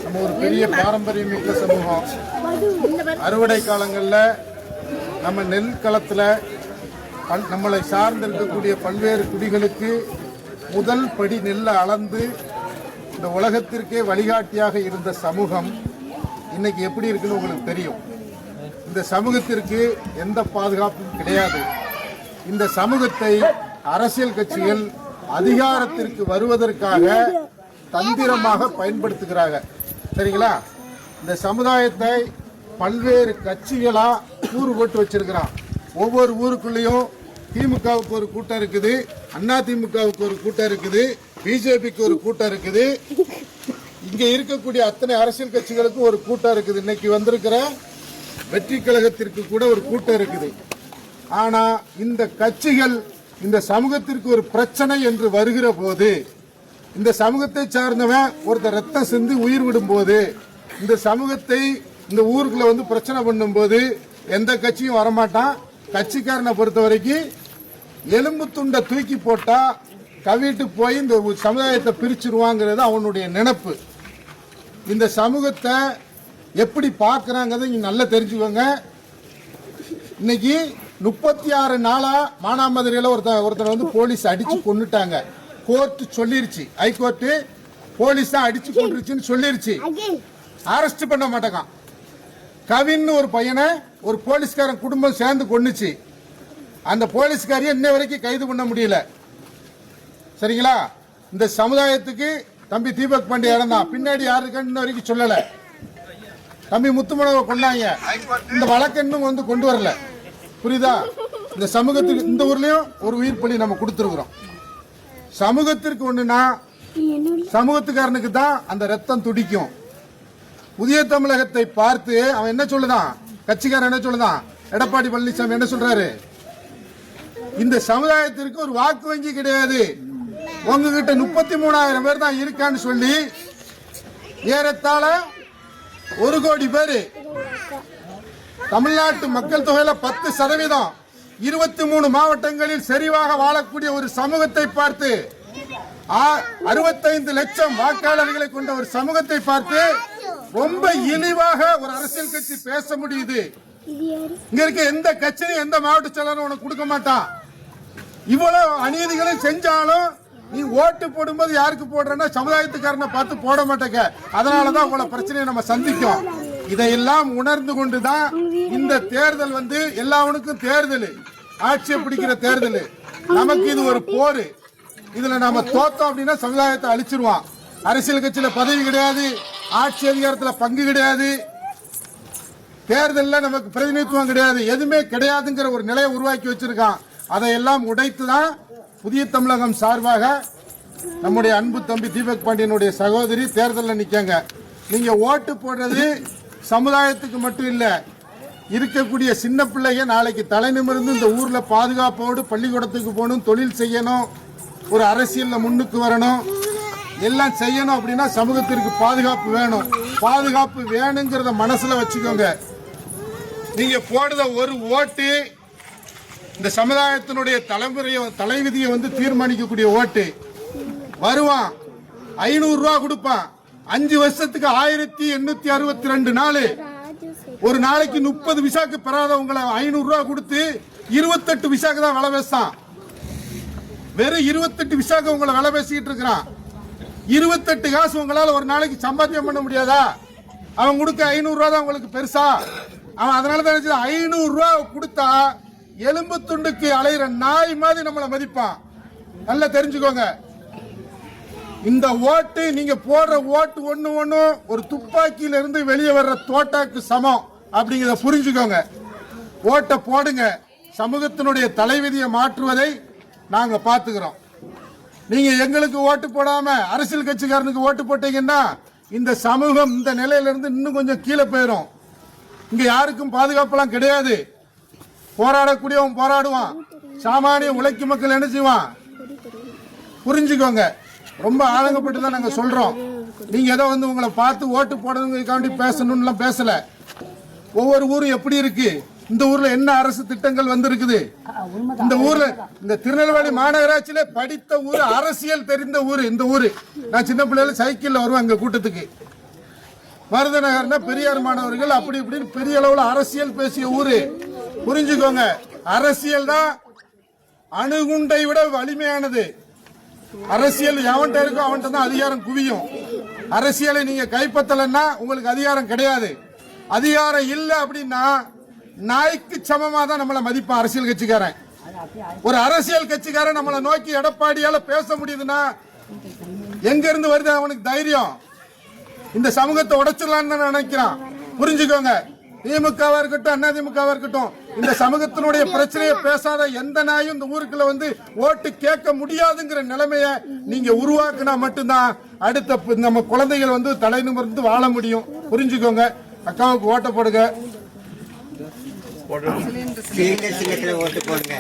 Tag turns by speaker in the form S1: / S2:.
S1: நம்ம ஒரு பெரிய பாரம்பரியம் மிக்க சமூகம். அறுவடை காலங்களில் நம்ம நெல் களத்தில் நம்மளை சார்ந்து இருக்கக்கூடிய பல்வேறு குடிகளுக்கு முதல் படி நெல்லை அளந்து இந்த உலகத்திற்கே வழிகாட்டியாக இருந்த சமூகம் இன்னைக்கு எப்படி இருக்குன்னு உங்களுக்கு தெரியும். இந்த சமூகத்திற்கு எந்த பாதுகாப்பும் கிடையாது. இந்த சமூகத்தை அரசியல் கட்சிகள் அதிகாரத்திற்கு வருவதற்காக தந்திரமாக பயன்படுத்துகிறாங்க. சரிங்களா? இந்த சமுதாயத்தை பல்வேறு கட்சிகளா கூறு போட்டு வச்சிருக்கிறான். ஒவ்வொரு ஊருக்குள்ளேயும் திமுகவுக்கு ஒரு கூட்டம் இருக்குது, அண்ணா திமுகவுக்கு ஒரு கூட்டம் இருக்குது, பிஜேபிக்கு ஒரு கூட்டம் இருக்குது, இங்க இருக்கக்கூடிய அத்தனை அரசியல் கட்சிகளுக்கும் ஒரு கூட்டம் இருக்குது. இன்னைக்கு வந்திருக்கிற வெற்றி கழகத்திற்கு கூட ஒரு கூட்டம் இருக்குது. ஆனா இந்த கட்சிகள் இந்த சமூகத்திற்கு ஒரு பிரச்சனை என்று வருகிற போது, இந்த சமூகத்தை சார்ந்தவன் ஒருத்தர் ரத்தம் சிந்தி உயிர் விடும் போது, இந்த சமூகத்தை இந்த ஊருக்குள்ள வந்து பிரச்சனை பண்ணும் போது எந்த கட்சியும் வரமாட்டான். கட்சிக்காரனை பொறுத்த வரைக்கும் எலும்பு துண்டை தூக்கி போட்டா கவிட்டு போய் இந்த சமுதாயத்தை பிரிச்சிருவாங்கிறது அவனுடைய நினைப்பு. இந்த சமூகத்தை எப்படி பார்க்கறாங்கிறத நீங்க நல்லா தெரிஞ்சுக்கோங்க. இன்னைக்கு 36 நாளா மானாமதுரையில் ஒருத்தர் வந்து போலீஸ் அடிச்சு கொண்டுட்டாங்க. கோர்ட் சொல்லிருச்சு, ஹைகோர்ட் போலீஸ் தான் அடிச்சு கொண்டுருச்சுன்னு சொல்லிருச்சு. அரெஸ்ட் பண்ண மாட்டாங்க. கவின் ஒரு பையனை ஒரு போலீஸ்காரன் குடும்பம் சேர்ந்து கொண்டுச்சு. அந்த போலீஸ்காரியை இன்ன வரைக்கும் கைது பண்ண முடியல. சரிங்களா? இந்த சமுதாயத்துக்கு தம்பி தீபக் பாண்டிய இடம் தான். பின்னாடி யாருக்குன்னு இன்ன வரைக்கும் சொல்லல. தம்பி முத்துமனவை கொண்டாங்க. இந்த வழக்கு இன்னும் வந்து கொண்டு வரல. புரியுதா? இந்த சமூகத்துக்கு இந்த ஊர்லயும் ஒரு உயிர் பலி நம்ம கொடுத்துருக்கிறோம். சமூகத்திற்கு ஒண்ணுனா சமூகத்துக்காரனுக்கு தான் அந்த ரத்தம் துடிக்கும். புதிய தமிழகத்தை பார்த்து அவன் என்ன சொல்லுதான், கட்சிக்காரன் என்ன சொல்லுதான், எடப்பாடி பழனிசாமி என்ன சொல்றாரு, இந்த சமுதாயத்திற்கு ஒரு வாக்கு வங்கி கிடையாது, உங்ககிட்ட 33,000 பேர் தான் இருக்கான்னு சொல்லி ஏறத்தாழ 1 கோடி பேரு தமிழ்நாட்டு மக்கள் தொகையில 10%, 23 மாவட்டங்களில் செறிவாக வாழக்கூடிய ஒரு சமூகத்தை பார்த்து, 65 லட்சம் வாக்காளர்களை கொண்ட ஒரு சமூகத்தை பார்த்து ரொம்ப இழிவாக ஒரு அரசியல் கட்சி பேச முடியுது. இங்க இருக்க எந்த கட்சியும் எந்த மாவட்ட செயலாளரும் உனக்கு கொடுக்க மாட்டான். இவ்வளவு அநீதிகளை செஞ்சாலும் நீ ஓட்டு போடும்போது யாருக்கு போடுறன்னா சமுதாயத்துக்காரனை பார்த்து போட மாட்டேங்க. அதனாலதான் உங்களை பிரச்சனையை நம்ம சந்திக்கும். இதையெல்லாம் உணர்ந்து கொண்டுதான் இந்த தேர்தல் வந்து எல்லாவனுக்கும் தேர்தல், ஆட்சியை பிடிக்கிற தேர்தல். நமக்கு இது ஒரு போர். இதுல நாம தோத்தோம் அப்படின்னா சமுதாயத்தை அழிச்சிருவான். அரசியல் கட்சியில பதவி கிடையாது, ஆட்சி அதிகாரத்தில் பங்கு கிடையாது, தேர்தலில் நமக்கு பிரதிநிதித்துவம் கிடையாது, எதுவுமே கிடையாதுங்கிற ஒரு நிலையை உருவாக்கி வச்சிருக்கான். அதையெல்லாம் உடைத்துதான் புதிய தமிழகம் சார்பாக நம்முடைய அன்பு தம்பி தீபக் பாண்டியனுடைய சகோதரி தேர்தலில் நிற்காங்க. நீங்க ஓட்டு போடுறது சமுதாயத்துக்கு மட்டும் இல்ல, இருக்கக்கூடிய சின்ன பிள்ளைங்க நாளைக்கு தலை நிமிர்ந்து இந்த ஊர்ல பாதுகாப்போடு பள்ளிக்கூடத்துக்கு போகணும், தொழில் செய்யணும், ஒரு அரசியல்ல முன்னுக்கு வரணும், எல்லாம் செய்யணும். அப்படின்னா சமூகத்திற்கு பாதுகாப்பு வேணும். பாதுகாப்பு வேணுங்கிறத மனசுல வச்சுக்கோங்க. நீங்க போடுற ஒரு ஓட்டு இந்த சமுதாயத்தினுடைய தலைவிதியை வந்து தீர்மானிக்கக்கூடிய ஓட்டு. வருவான் 500 ரூபா கொடுப்பான், 5 வருஷத்துக்கு 1862 நாள், ஒரு நாளைக்கு 30 விசாக்கு பெறாதவங்களை 500 ரூபா கொடுத்து 28 விசாக்கு தான் விலை பேசான். வெறும் 28 விசாக்கு உங்களை விலை பேசிட்டு இருக்கிறான். 28 காசு உங்களால ஒரு நாளைக்கு சம்பாத்தியம் பண்ண முடியாதா? அவன் கொடுக்க 500 ரூபா தான் உங்களுக்கு பெருசா? அவன் அதனாலதான் 500 ரூபா கொடுத்தா எலும்பு துண்டுக்கு அலையிற நாய் மாதிரி நம்மளை மதிப்பான். நல்லா தெரிஞ்சுக்கோங்க. இந்த ஓட்டு நீங்க போடுற ஓட்டு ஒண்ணு ஒரு துப்பாக்கியில இருந்து வெளியே வர்ற தோட்டாக்கு சமம் அப்படிங்கிறத புரிஞ்சுக்கோங்க. ஓட்டை போடுங்க. சமூகத்தினுடைய தலைவிதியை மாற்றுவதை நாங்க பாத்துக்கிறோம். நீங்க எங்களுக்கு ஓட்டு போடாம அரசியல் கட்சிக்காரனுக்கு ஓட்டு போட்டீங்கன்னா இந்த சமூகம் இந்த நிலையில இருந்து இன்னும் கொஞ்சம் கீழே போயிடும். இங்க யாருக்கும் பாதுகாப்பெல்லாம் கிடையாது. போராடக்கூடியவன் போராடுவான், சாமானிய உழைக்கும் மக்கள் என்ன செய்வான்? புரிஞ்சுக்கோங்க. ரொம்ப ஆழங்கப்பட்டு தான் நாங்க சொல்றோம். நீங்க ஏதோ வந்து உங்களை பார்த்து ஓட்டு போடுறதுக்காண்டி பேசணும்லாம் பேசல. ஒவ்வொரு ஊரும் எப்படி இருக்கு, இந்த ஊர்ல என்ன அரசு திட்டங்கள் வந்திருக்குது? இந்த ஊர்ல இந்த திருநெல்வேலி மாநகராட்சியில படித்த ஊர், அரசியல் தெரிந்த ஊர் இந்த ஊரு. நான் சின்ன பிள்ளைல சைக்கிள்ல வருவேன் அங்க கூட்டத்துக்கு. மருதநகர்னா பெரியார் மாணவர்கள் அப்படி இப்படின்னு பெரிய அளவுல அரசியல் பேசிய ஊரு. புரிஞ்சுக்கோங்க, அரசியல் தான் அணுகுண்டை விட வலிமையானது. அரசியல் எவன்கிட்ட இருக்கோ அவன்கிட்ட தான் அதிகாரம் குவியும். அரசியலை நீங்க கைப்பற்றலன்னா உங்களுக்கு அதிகாரம் கிடையாது. அதிகாரம் இல்ல அப்படின்னா நாய்க்கு சமமா தான் நம்மள மதிப்பான் அரசியல் கட்சிக்காரன். ஒரு அரசியல் கட்சிக்காரன் நம்மளை நோக்கி எடப்பாடியால பேச முடியுதுன்னா எங்க இருந்து வருது அவனுக்கு தைரியம்? இந்த சமூகத்தை உடைச்சிடலான்னு நினைக்கிறான். புரிஞ்சுக்கோங்க, திமுகவா இருக்கட்டும் அதிமுகவா இருக்கட்டும், இந்த சமூகத்தினுடைய பிரச்சனையை பேசாத எந்த நாயும் இந்த ஊருக்குள்ள வந்து ஓட்டு கேட்க முடியாதுங்கிற நிலைமைய நீங்க உருவாக்குனா மட்டும்தான் அடுத்த நம்ம குழந்தைகள் வந்து தலை நிமிர்ந்து வாழ முடியும். புரிஞ்சுக்கோங்க, அக்காவுக்கு ஓட்ட போடுங்க.
S2: ஓட்டு போடுங்க.